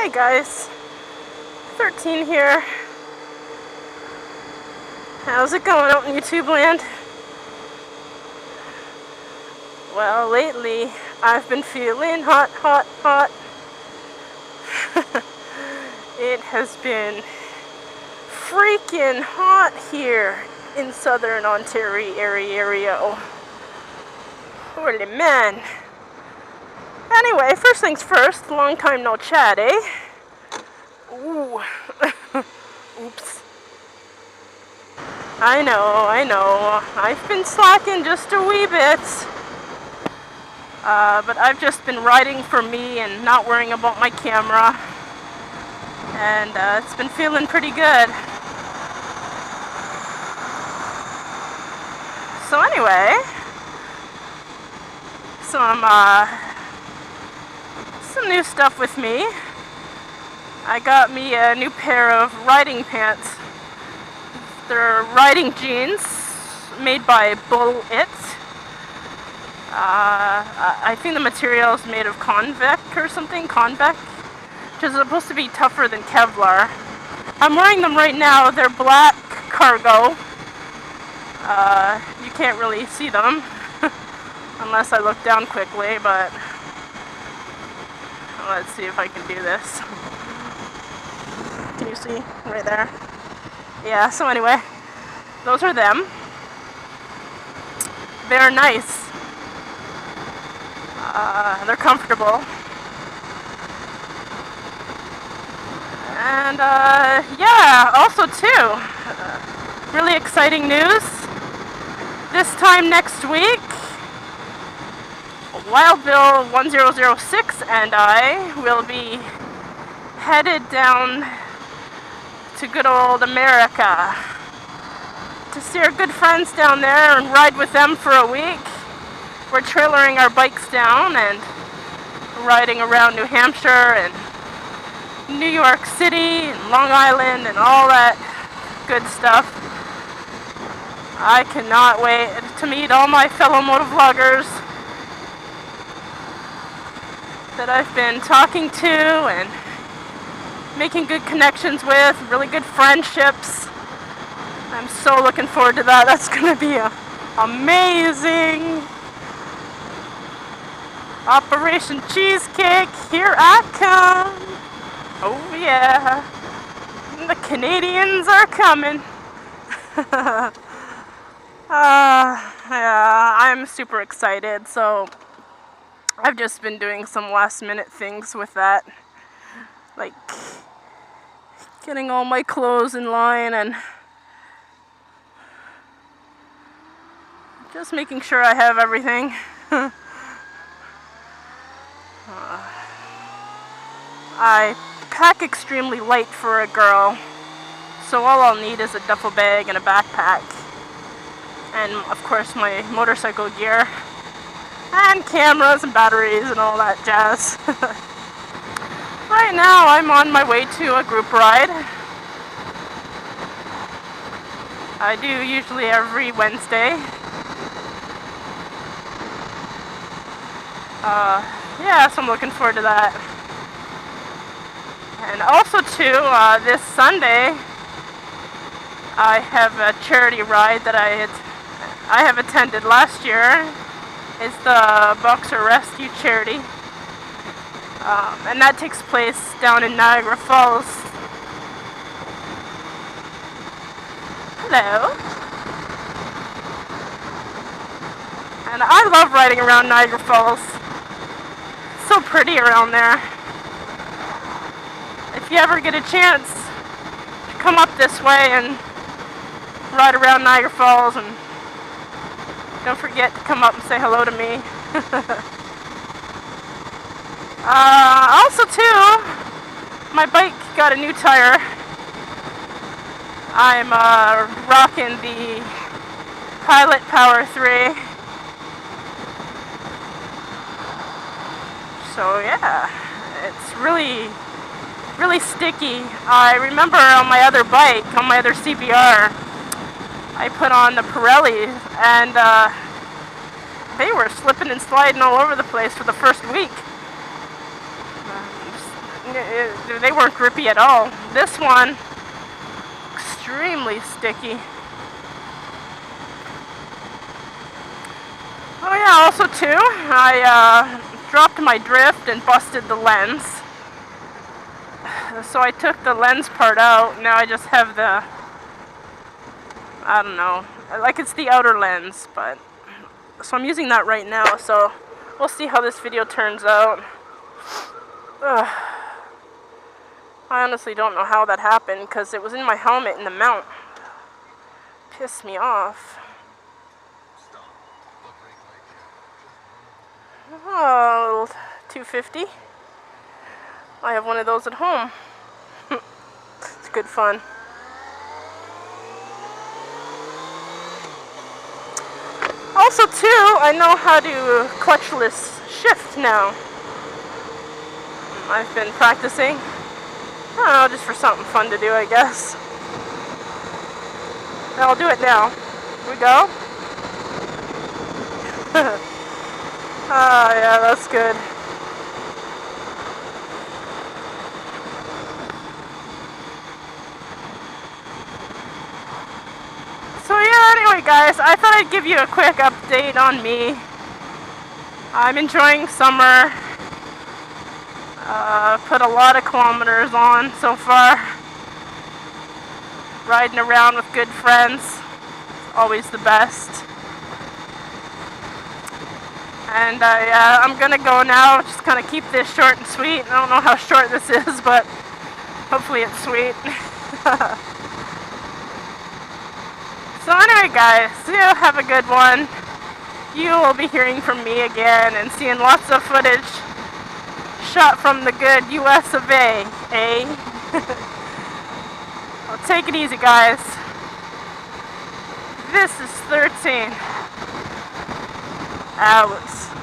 Hey guys, 13 here. How's it going out in YouTube land? Well, lately I've been feeling hot. It has been freaking hot here in southern Ontario. Holy man. Anyway, first things first, long time no chat, eh? Ooh. Oops. I know. I've been slacking just a wee bit. But I've just been writing for me and not worrying about my camera. And it's been feeling pretty good. So anyway, some new stuff with me. I got me a new pair of riding pants. They're riding jeans made by Bull It. I think the material is made of Convec or something, which is supposed to be tougher than Kevlar. I'm wearing them right now. They're black cargo. You can't really see them unless I look down quickly, but let's see if I can do this. Can you see right there? Yeah, so anyway, those are them. They're nice. They're comfortable. And yeah, also too, really exciting news. This time next week, Wild Bill 1006 and I will be headed down to good old America to see our good friends down there and ride with them for a week. We're trailering our bikes down and riding around New Hampshire and New York City and Long Island and all that good stuff. I cannot wait to meet all my fellow motovloggers that I've been talking to and making good connections with, really good friendships. I'm so looking forward to that. That's going to be amazing. Operation Cheesecake, here I come. Oh yeah, the Canadians are coming. Yeah, I'm super excited. So I've just been doing some last minute things with that, like getting all my clothes in line and just making sure I have everything. I pack extremely light for a girl, so all I'll need is a duffel bag and a backpack. And of course my motorcycle gear. And cameras and batteries and all that jazz. Right now I'm on my way to a group ride. I do usually every Wednesday. Yeah, so I'm looking forward to that. And also too, this Sunday I have a charity ride that I have attended last year. It's the Boxer Rescue Charity. And that takes place down in Niagara Falls. Hello. And I love riding around Niagara Falls. It's so pretty around there. If you ever get a chance to come up this way and ride around Niagara Falls, and don't forget to come up and say hello to me. Also too, my bike got a new tire. I'm rocking the Pilot Power 3. So yeah, it's really sticky. I remember on my other bike, on my other CBR, I put on the Pirelli, and they were slipping and sliding all over the place for the first week. they weren't grippy at all. This one, extremely sticky. Oh yeah, also too, I dropped my drift and busted the lens. So I took the lens part out. Now I just have the, I don't know, like it's the outer lens, but so I'm using that right now, so we'll see how this video turns out. Ugh. I honestly don't know how that happened, because it was in my helmet in the mount. Pissed me off. Oh, 250. I have one of those at home. It's good fun. Also too, I know how to clutchless shift now. I've been practicing. I don't know, just for something fun to do, I guess. I'll do it now. Here we go. Ah, yeah, that's good. So yeah, anyway guys, I thought I'd give you a quick update on me. I'm enjoying summer. Put a lot of kilometers on so far. Riding around with good friends. Always the best. And I'm gonna go now, just kind of keep this short and sweet. I don't know how short this is, but hopefully it's sweet. So anyway guys, you have a good one. You will be hearing from me again and seeing lots of footage shot from the good US of A, eh? Well, take it easy guys. This is 13. Out.